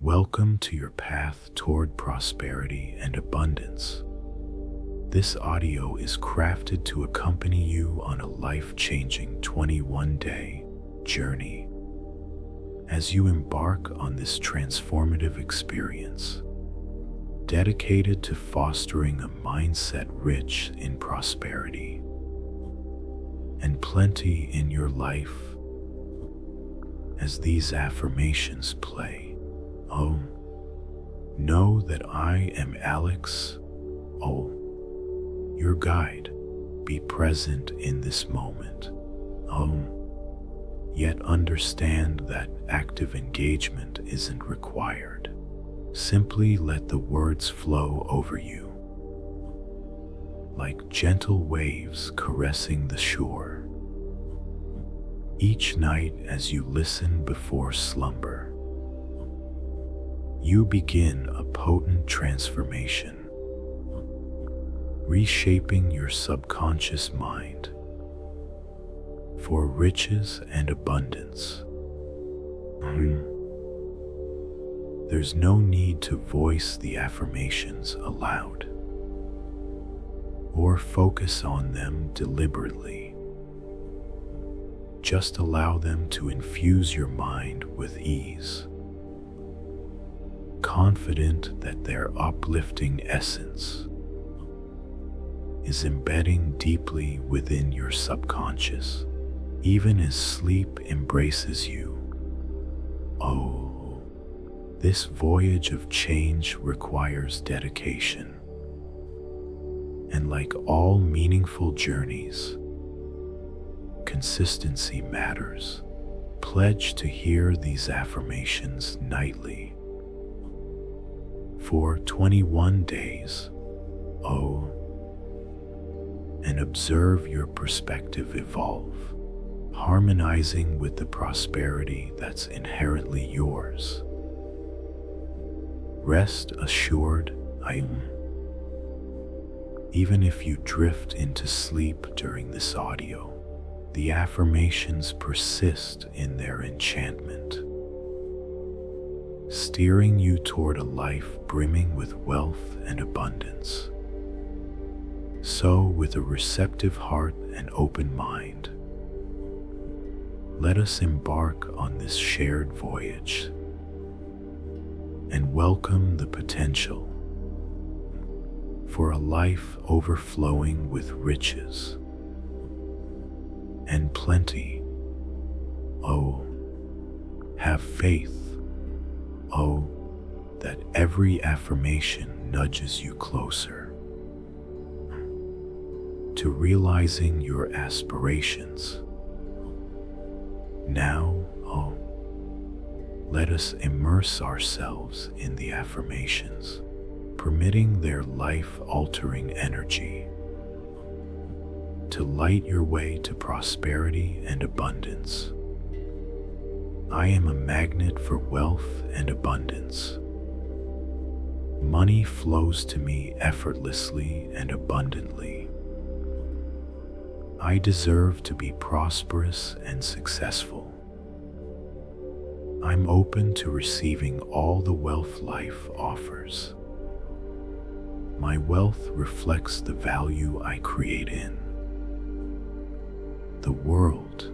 Welcome to your path toward prosperity and abundance. This audio is crafted to accompany you on a life-changing 21-day journey as you embark on this transformative experience, dedicated to fostering a mindset rich in prosperity and plenty in your life. As these affirmations play, know that I am Alex, your guide. Be present in this moment. Yet understand that active engagement isn't required. Simply let the words flow over you, like gentle waves caressing the shore. Each night as you listen before slumber, you begin a potent transformation, reshaping your subconscious mind for riches and abundance. There's no need to voice the affirmations aloud or focus on them deliberately. Just allow them to infuse your mind with ease, confident that their uplifting essence is embedding deeply within your subconscious, even as sleep embraces you. This voyage of change requires dedication, and like all meaningful journeys, consistency matters. Pledge to hear these affirmations nightly for 21 days, and observe your perspective evolve, harmonizing with the prosperity that's inherently yours. Rest assured, even if you drift into sleep during this audio, the affirmations persist in their enchantment, steering you toward a life brimming with wealth and abundance. So, with a receptive heart and open mind, let us embark on this shared voyage and welcome the potential for a life overflowing with riches and plenty. Have faith, that every affirmation nudges you closer to realizing your aspirations. Now, let us immerse ourselves in the affirmations, permitting their life-altering energy to light your way to prosperity and abundance. I am a magnet for wealth and abundance. Money flows to me effortlessly and abundantly. I deserve to be prosperous and successful. I'm open to receiving all the wealth life offers. My wealth reflects the value I create in the world.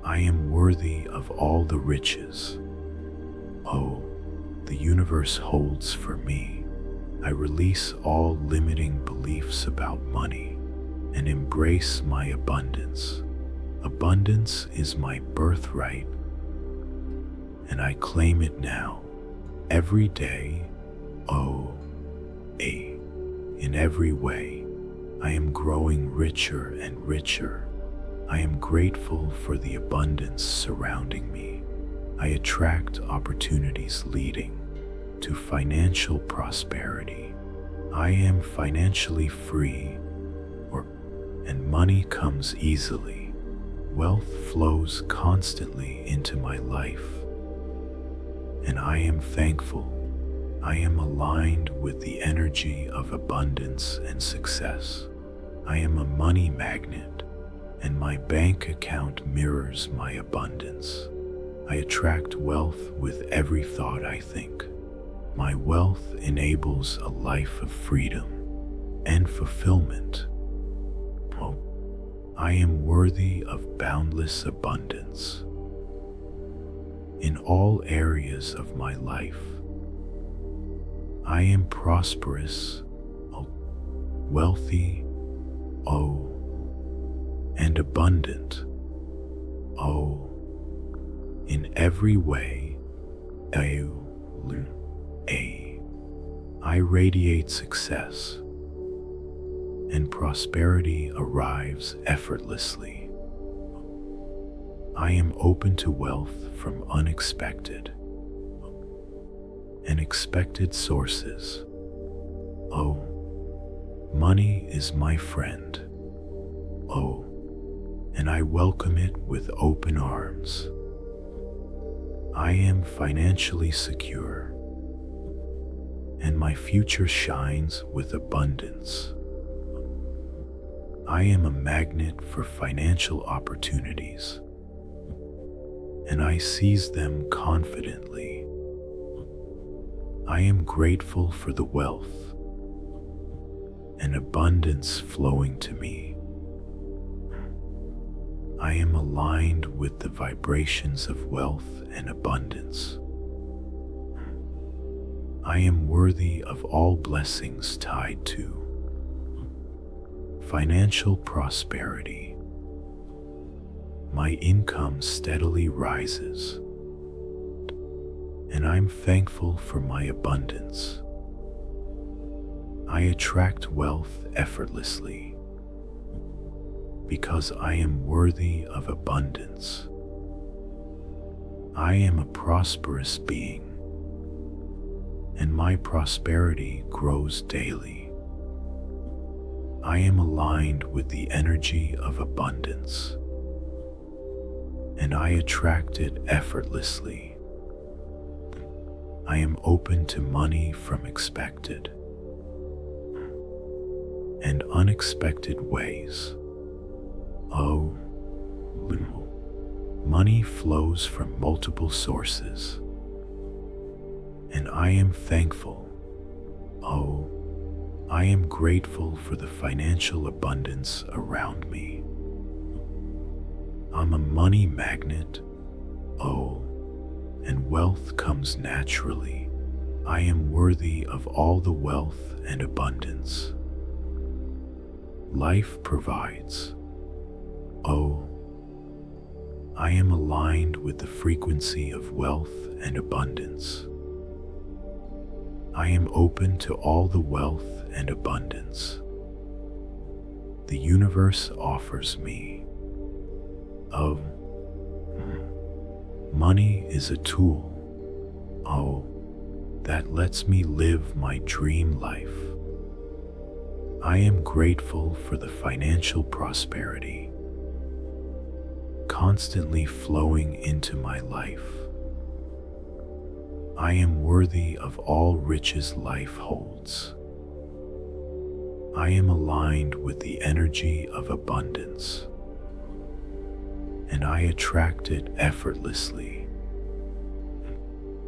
I am worthy of all the riches the universe holds for me. I release all limiting beliefs about money and embrace my abundance. Abundance is my birthright, and I claim it now. Every day, in every way, I am growing richer and richer. I am grateful for the abundance surrounding me. I attract opportunities leading to financial prosperity. I am financially free, and money comes easily. Wealth flows constantly into my life, and I am thankful. I am aligned with the energy of abundance and success. I am a money magnet, and my bank account mirrors my abundance. I attract wealth with every thought I think. My wealth enables a life of freedom and fulfillment. Oh, I am worthy of boundless abundance. In all areas of my life, I am prosperous, wealthy, and abundant. In every way, I radiate success, and prosperity arrives effortlessly. I am open to wealth from unexpected and expected sources. Money is my friend. And I welcome it with open arms. I am financially secure, and my future shines with abundance. I am a magnet for financial opportunities, and I seize them confidently. I am grateful for the wealth and abundance flowing to me. I am aligned with the vibrations of wealth and abundance. I am worthy of all blessings tied to financial prosperity. My income steadily rises, and I'm thankful for my abundance. I attract wealth effortlessly because I am worthy of abundance. I am a prosperous being, and my prosperity grows daily. I am aligned with the energy of abundance, and I attract it effortlessly. I am open to money from expected and unexpected ways. Money flows from multiple sources, and I am thankful. I am grateful for the financial abundance around me. I'm a money magnet. And wealth comes naturally. I am worthy of all the wealth and abundance life provides. I am aligned with the frequency of wealth and abundance. I am open to all the wealth and abundance the universe offers me. Money is a tool, that lets me live my dream life. I am grateful for the financial prosperity constantly flowing into my life. I am worthy of all riches life holds. I am aligned with the energy of abundance, and I attract it effortlessly.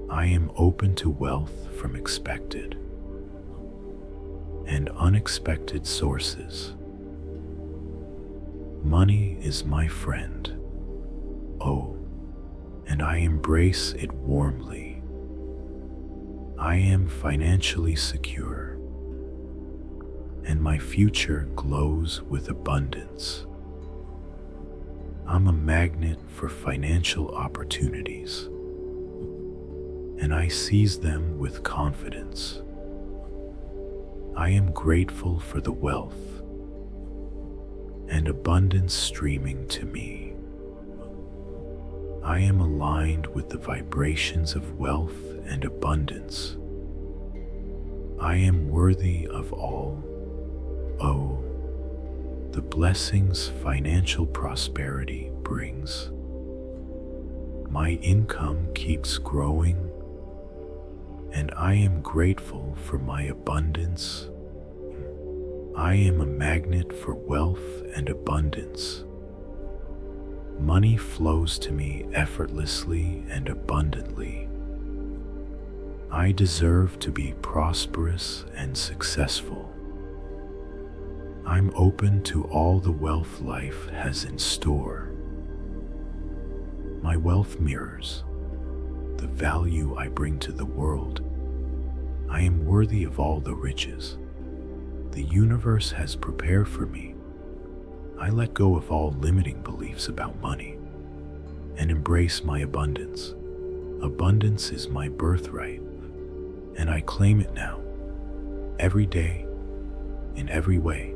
I am open to wealth from expected and unexpected sources. Money is my friend. And I embrace it warmly. I am financially secure, and my future glows with abundance. I'm a magnet for financial opportunities, and I seize them with confidence. I am grateful for the wealth and abundance streaming to me. I am aligned with the vibrations of wealth and abundance. I am worthy of all. The blessings financial prosperity brings. My income keeps growing, and I am grateful for my abundance. I am a magnet for wealth and abundance. Money flows to me effortlessly and abundantly. I deserve to be prosperous and successful. I'm open to all the wealth life has in store. My wealth mirrors the value I bring to the world. I am worthy of all the riches the universe has prepared for me. I let go of all limiting beliefs about money and embrace my abundance. Abundance is my birthright, and I claim it now. Every day, in every way,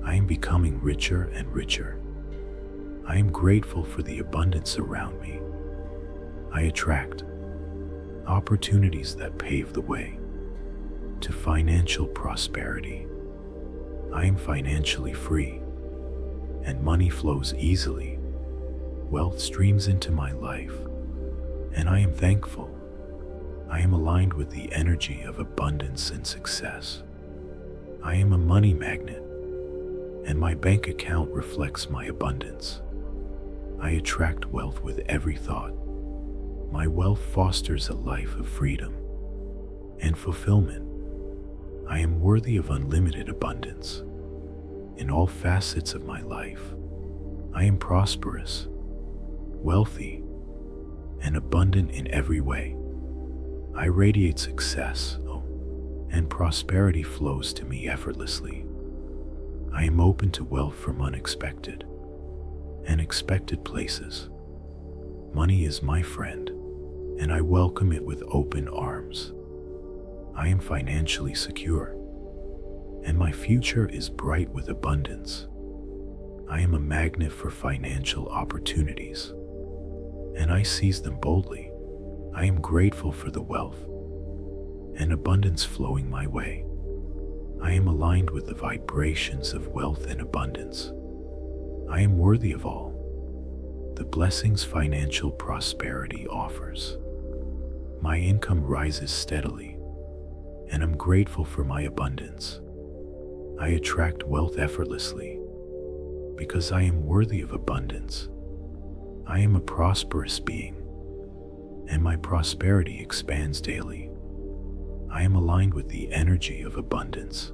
I am becoming richer and richer. I am grateful for the abundance around me. I attract opportunities that pave the way to financial prosperity. I am financially free, and money flows easily. Wealth streams into my life, and I am thankful. I am aligned with the energy of abundance and success. I am a money magnet, and my bank account reflects my abundance. I attract wealth with every thought. My wealth fosters a life of freedom and fulfillment. I am worthy of unlimited abundance. In all facets of my life, I am prosperous, wealthy, and abundant in every way. I radiate success, and prosperity flows to me effortlessly. I am open to wealth from unexpected and expected places. Money is my friend, and I welcome it with open arms. I am financially secure, and my future is bright with abundance. I am a magnet for financial opportunities, and I seize them boldly. I am grateful for the wealth and abundance flowing my way. I am aligned with the vibrations of wealth and abundance. I am worthy of all the blessings financial prosperity offers. My income rises steadily, and I'm grateful for my abundance. I attract wealth effortlessly because I am worthy of abundance. I am a prosperous being, and my prosperity expands daily. I am aligned with the energy of abundance,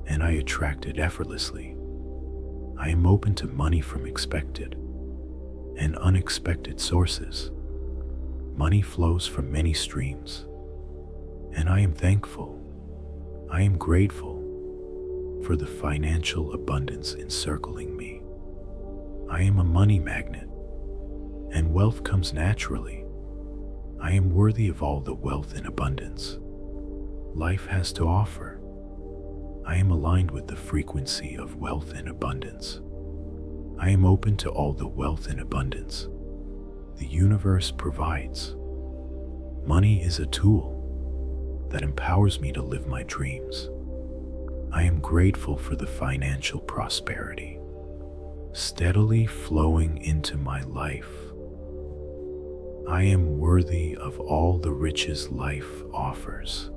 and I attract it effortlessly. I am open to money from expected and unexpected sources. Money flows from many streams, and I am thankful. I am grateful for the financial abundance encircling me. I am a money magnet, and wealth comes naturally. I am worthy of all the wealth and abundance life has to offer. I am aligned with the frequency of wealth and abundance. I am open to all the wealth and abundance the universe provides. Money is a tool that empowers me to live my dreams. I am grateful for the financial prosperity steadily flowing into my life. I am worthy of all the riches life offers.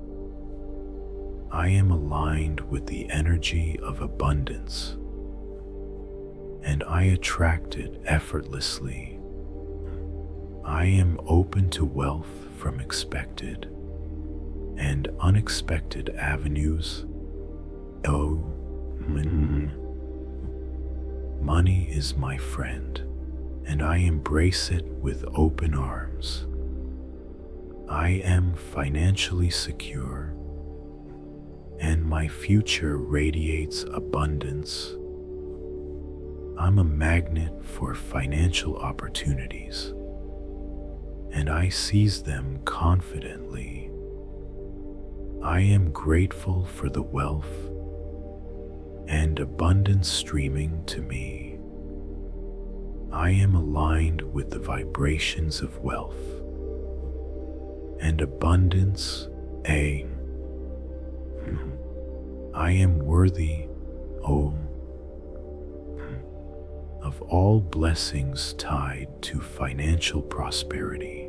I am aligned with the energy of abundance, and I attract it effortlessly. I am open to wealth from expected and unexpected avenues. Money is my friend, and I embrace it with open arms. I am financially secure, and my future radiates abundance. I'm a magnet for financial opportunities, and I seize them confidently. I am grateful for the wealth and abundance streaming to me. I am aligned with the vibrations of wealth and abundance. I am worthy, of all blessings tied to financial prosperity.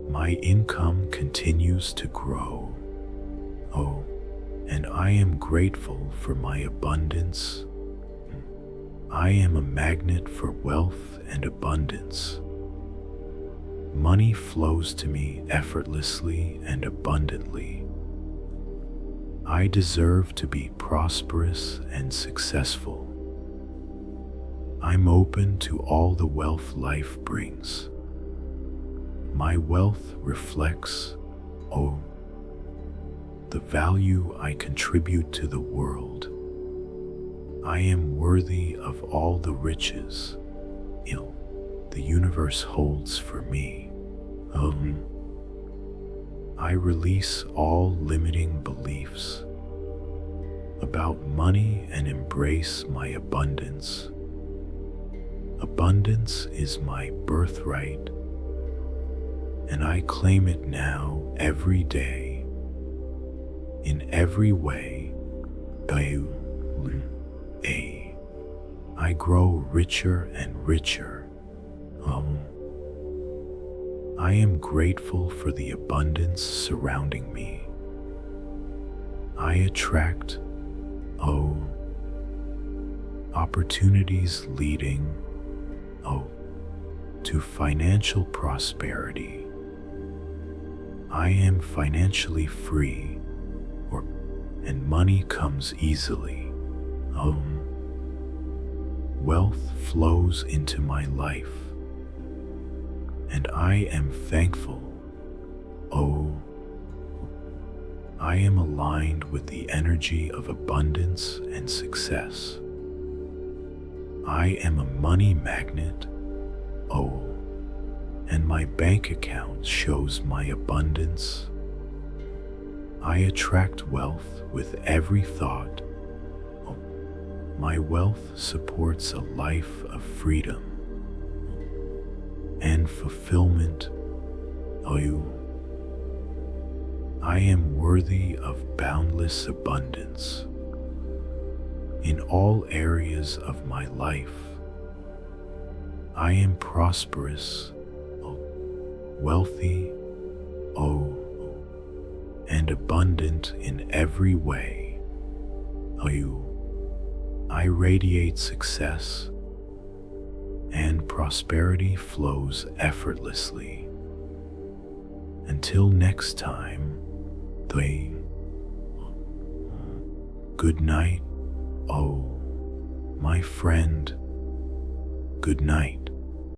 My income continues to grow. And I am grateful for my abundance. I am a magnet for wealth and abundance. Money flows to me effortlessly and abundantly. I deserve to be prosperous and successful. I'm open to all the wealth life brings. My wealth reflects, the value I contribute to the world. I am worthy of all the riches the universe holds for me. I release all limiting beliefs about money and embrace my abundance. Abundance is my birthright, and I claim it now every day, in every way. I grow richer and richer. I am grateful for the abundance surrounding me. I attract, opportunities leading, to financial prosperity. I am financially free, and money comes easily. Wealth flows into my life, and I am thankful. I am aligned with the energy of abundance and success. I am a money magnet, and my bank account shows my abundance. I attract wealth with every thought. My wealth supports a life of freedom and fulfillment. I am worthy of boundless abundance in all areas of my life. I am prosperous, wealthy, and abundant in every way. I radiate success, and prosperity flows effortlessly. Until next time, good night, my friend. Good night.